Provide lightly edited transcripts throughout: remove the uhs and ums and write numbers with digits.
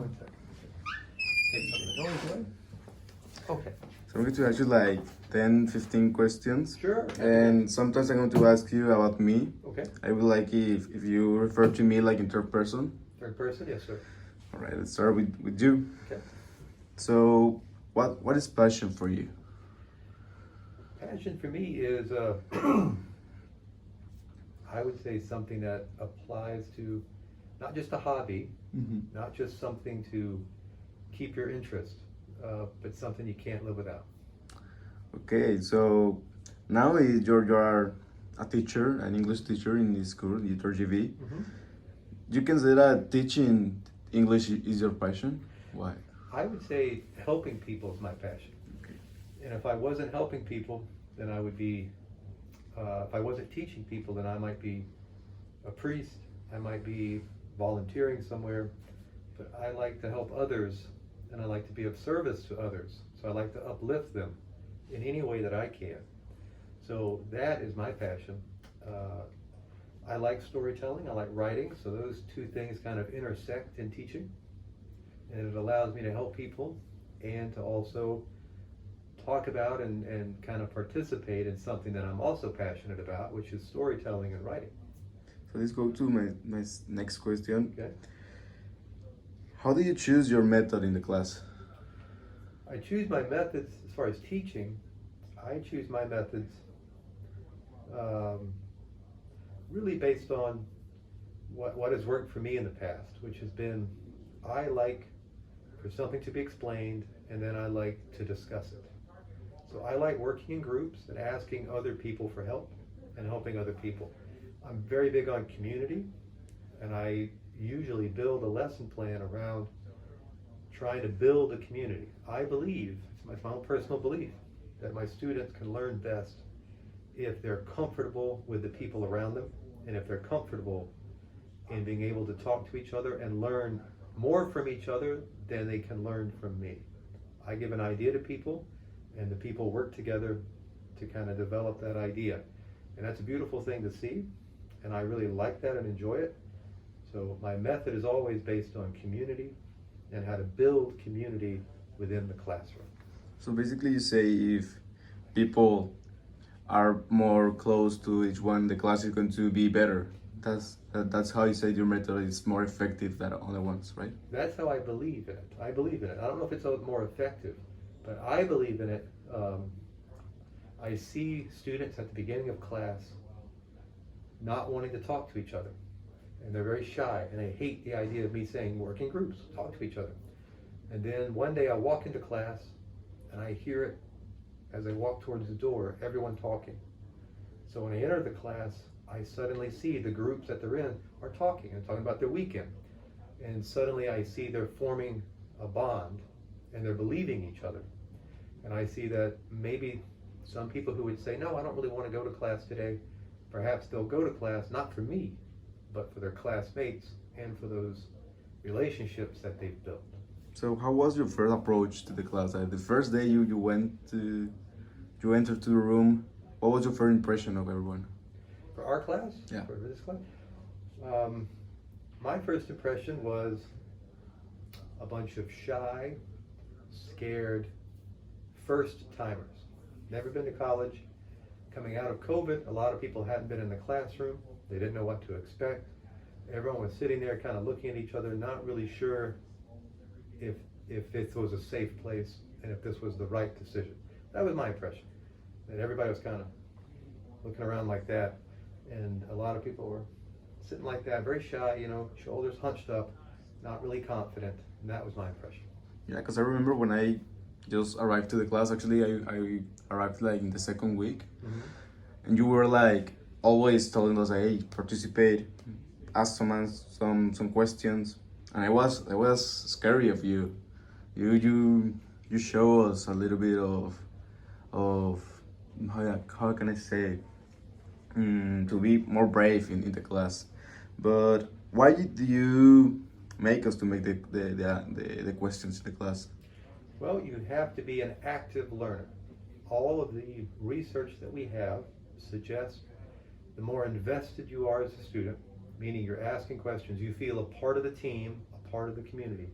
one second. Take something. Okay. So I'm going to ask you like 10, 15 questions. Sure. And sometimes I'm going to ask you about me. Okay. I would like if you refer to me like in third person. Third person? Yes, sir. All right, let's start with you. Okay. So what is passion for you? Passion for me is, I would say something that applies to not just a hobby, not just something to keep your interest, but something you can't live without. Okay, so now you are a teacher, an English teacher in this school, UTRGV. You can say that teaching English is your passion? Why? I would say helping people is my passion. Okay. And if I wasn't helping people, then I would be, if I wasn't teaching people, then I might be a priest, I might be volunteering somewhere, but I like to help others and I like to be of service to others. So I like to uplift them in any way that I can. So that is my passion. I like storytelling, I like writing, so those two things kind of intersect in teaching. And it allows me to help people and to also talk about and kind of participate in something that I'm also passionate about, which is storytelling and writing. So let's go to my next question. Okay. How do you choose your method in the class? I choose my methods as far as teaching. I choose my methods really based on what has worked for me in the past, which has been I like for something to be explained and then I like to discuss it. So I like working in groups and asking other people for help and helping other people. I'm very big on community, and I usually build a lesson plan around trying to build a community. I believe, it's my own personal belief, that my students can learn best if they're comfortable with the people around them and if they're comfortable in being able to talk to each other and learn more from each other than they can learn from me. I give an idea to people and the people work together to kind of develop that idea. And that's a beautiful thing to see, and I really like that and enjoy it. So my method is always based on community and how to build community within the classroom. So basically you say if people are more close to each one, the class is going to be better. That's how you say your method is more effective than other ones, right? That's how I believe in it. I believe in it. I don't know if it's more effective, but I believe in it. I see students at the beginning of class not wanting to talk to each other, and they're very shy, and they hate the idea of me saying work in groups, talk to each other. And then one day I walk into class and I hear it as I walk towards the door, everyone talking. So when I enter the class, I suddenly see the groups that they're in are talking and talking about their weekend. And suddenly I see they're forming a bond and they're believing each other. And I see that maybe some people who would say, no, I don't really want to go to class today, perhaps they'll go to class, not for me, but for their classmates and for those relationships that they've built. So how was your first approach to the class? Like the first day you entered to the room, what was your first impression of everyone? For our class? Yeah. For this class? My first impression was a bunch of shy, scared first-timers. Never been to college. Coming out of COVID, a lot of people hadn't been in the classroom. They didn't know what to expect. Everyone was sitting there kind of looking at each other, not really sure if this was a safe place and if this was the right decision. That was my impression. That everybody was kind of looking around like that, and a lot of people were sitting like that, very shy, shoulders hunched up, not really confident, and that was my impression. Yeah, because I remember when I just arrived to the class, actually I arrived like in the second week, and you were like always telling us, hey, participate, ask some questions, and I was scary of you. You show us a little bit of how can I say to be more brave in the class. But why did you make us to make the questions in the class? Well, you have to be an active learner. All of the research that we have suggests the more invested you are as a student, meaning you're asking questions, you feel a part of the team, a part of the community,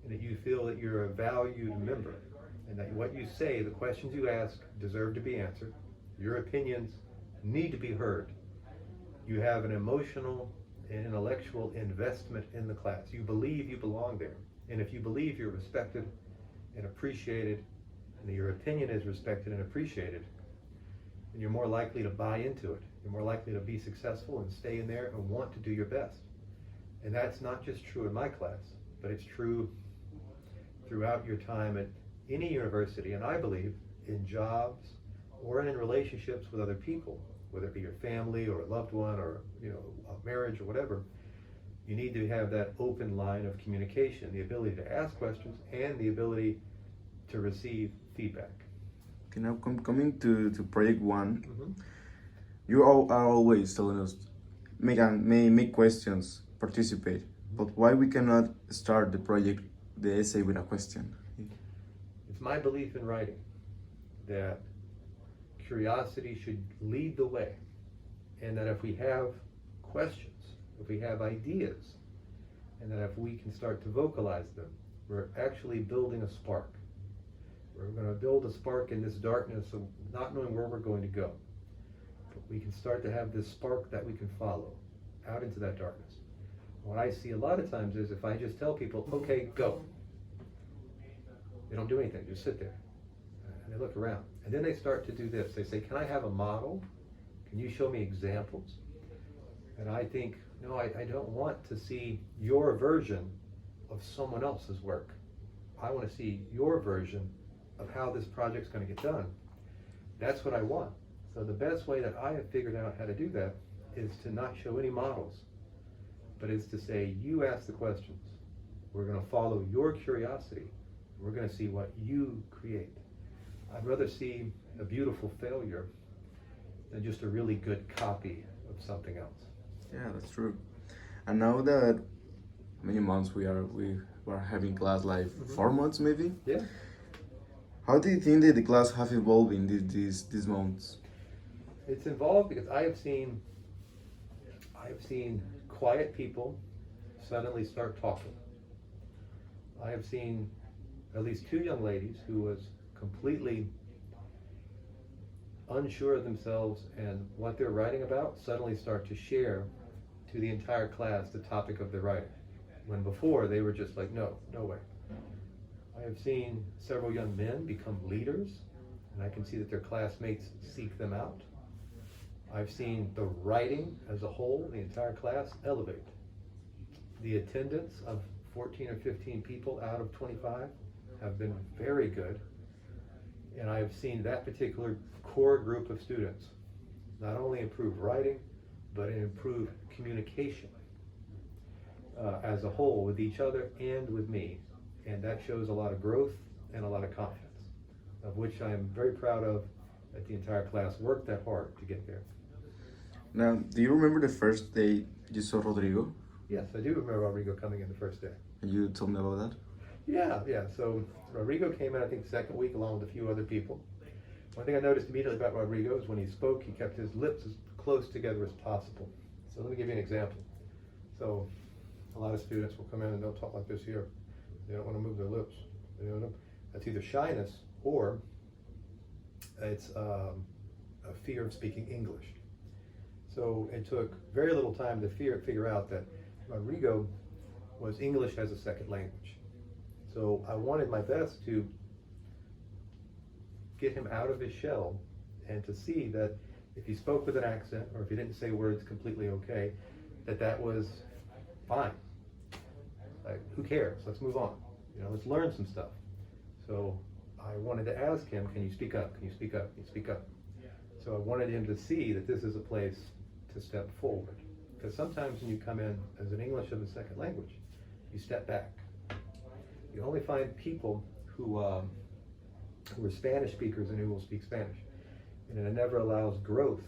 and that you feel that you're a valued member, and that what you say, the questions you ask, deserve to be answered. Your opinions need to be heard. You have an emotional and intellectual investment in the class. You believe you belong there. And if you believe you're respected and appreciated, and that your opinion is respected and appreciated, then you're more likely to buy into it. You're more likely to be successful and stay in there and want to do your best. And that's not just true in my class, but it's true throughout your time at any university, and I believe in jobs or in relationships with other people, whether it be your family or a loved one or a marriage or whatever. You need to have that open line of communication, the ability to ask questions and the ability to receive feedback. Okay, now coming to project one, Mm-hmm. you all are always telling us make questions, participate. But why we cannot start the essay with a question? It's my belief in writing that curiosity should lead the way, and that if we have questions, if we have ideas, and that if we can start to vocalize them, we're actually building a spark. We're going to build a spark in this darkness of not knowing where we're going to go. But we can start to have this spark that we can follow out into that darkness. What I see a lot of times is if I just tell people, okay, go. They don't do anything, just sit there. And they look around. And then they start to do this. They say, can I have a model? Can you show me examples? And I think, no, I don't want to see your version of someone else's work. I want to see your version of how this project's going to get done. That's what I want. So the best way that I have figured out how to do that is to not show any models, but is to say, you ask the questions. We're going to follow your curiosity. We're going to see what you create. I'd rather see a beautiful failure than just a really good copy of something else. Yeah, that's true. And now that many months we are having class, like 4 months maybe. Yeah. How do you think that the class have evolved in these months? It's involved because I have seen quiet people suddenly start talking. I have seen at least 2 young ladies who was completely unsure of themselves and what they're writing about suddenly start to share to the entire class the topic of their writing, when before they were just like, no way. I have seen several young men become leaders, and I can see that their classmates seek them out. I've seen the writing as a whole, the entire class, elevate. The attendance of 14 or 15 people out of 25 have been very good, and I have seen that particular core group of students not only improve writing, but improve communication as a whole with each other and with me. And that shows a lot of growth and a lot of confidence, of which I am very proud of, that the entire class worked that hard to get there. Now, do you remember the first day you saw Rodrigo? Yes, I do remember Rodrigo coming in the first day. And you told me about that? Yeah. So Rodrigo came in, I think, the second week along with a few other people. One thing I noticed immediately about Rodrigo is when he spoke, he kept his lips as close together as possible. So let me give you an example. So a lot of students will come in and they'll talk like this here. They don't want to move their lips. That's either shyness or it's a fear of speaking English. So it took very little time to figure out that Rodrigo was English as a second language. So I wanted my best to get him out of his shell and to see that if he spoke with an accent or if he didn't say words completely okay, that was fine. Like, who cares? Let's move on. Let's learn some stuff. So I wanted to ask him, can you speak up? Can you speak up? Can you speak up? So I wanted him to see that this is a place to step forward. Because sometimes when you come in as an English of a second language, you step back. You only find people who are Spanish speakers and who will speak Spanish. And it never allows growth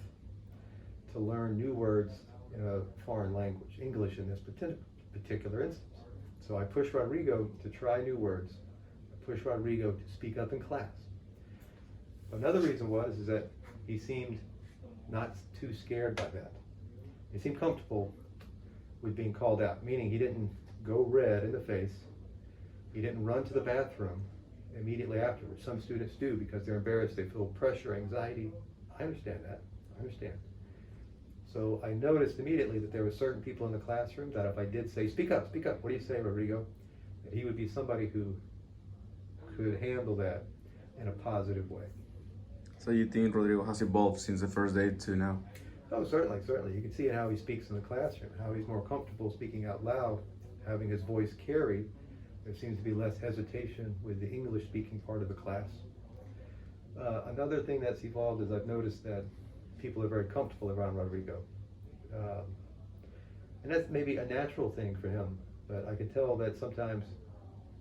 to learn new words in a foreign language, English in this particular instance. So I pushed Rodrigo to try new words. I pushed Rodrigo to speak up in class. Another reason is that he seemed not too scared by that. He seemed comfortable with being called out, meaning he didn't go red in the face. He didn't run to the bathroom immediately afterwards. Some students do because they're embarrassed, they feel pressure, anxiety. I understand that. I understand. So I noticed immediately that there were certain people in the classroom that if I did say, speak up, what do you say, Rodrigo? That he would be somebody who could handle that in a positive way. So you think Rodrigo has evolved since the first day to now? Oh, certainly, certainly. You can see how he speaks in the classroom, how he's more comfortable speaking out loud, having his voice carried. There seems to be less hesitation with the English-speaking part of the class. Another thing that's evolved is I've noticed that people are very comfortable around Rodrigo. And that's maybe a natural thing for him, but I can tell that sometimes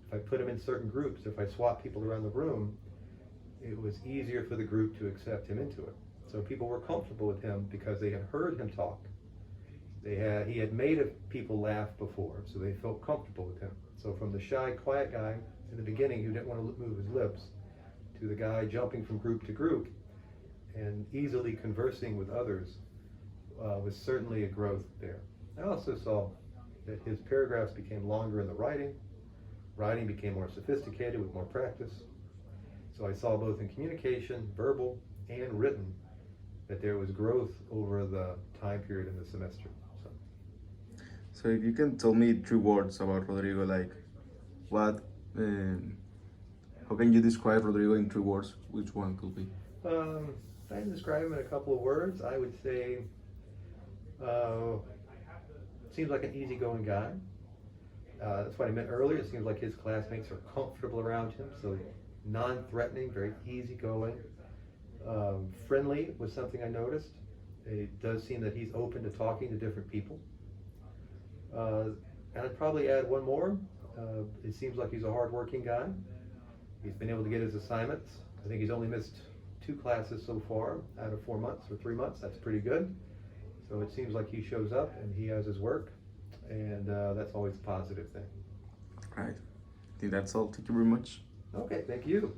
if I put him in certain groups, if I swap people around the room, it was easier for the group to accept him into it. So people were comfortable with him because they had heard him talk. He had made people laugh before, so they felt comfortable with him. So from the shy, quiet guy in the beginning who didn't want to move his lips, to the guy jumping from group to group and easily conversing with others, was certainly a growth there. I also saw that his paragraphs became longer in the writing. Writing became more sophisticated with more practice. So I saw both in communication, verbal and written, that there was growth over the time period in the semester. So if you can tell me 3 words about Rodrigo, like what, how can you describe Rodrigo in 3 words? Which one could be? If I had to describe him in a couple of words, I would say, seems like an easygoing guy. That's what I meant earlier. It seems like his classmates are comfortable around him, so non-threatening, very easygoing. Friendly was something I noticed. It does seem that he's open to talking to different people. And I'd probably add one more. It seems like he's a hard-working guy. He's been able to get his assignments. I think he's only missed 2 classes so far out of 4 months or 3 months. That's pretty good. So it seems like he shows up and he has his work, and that's always a positive thing. Right. I think that's all. Thank you very much. Okay, thank you.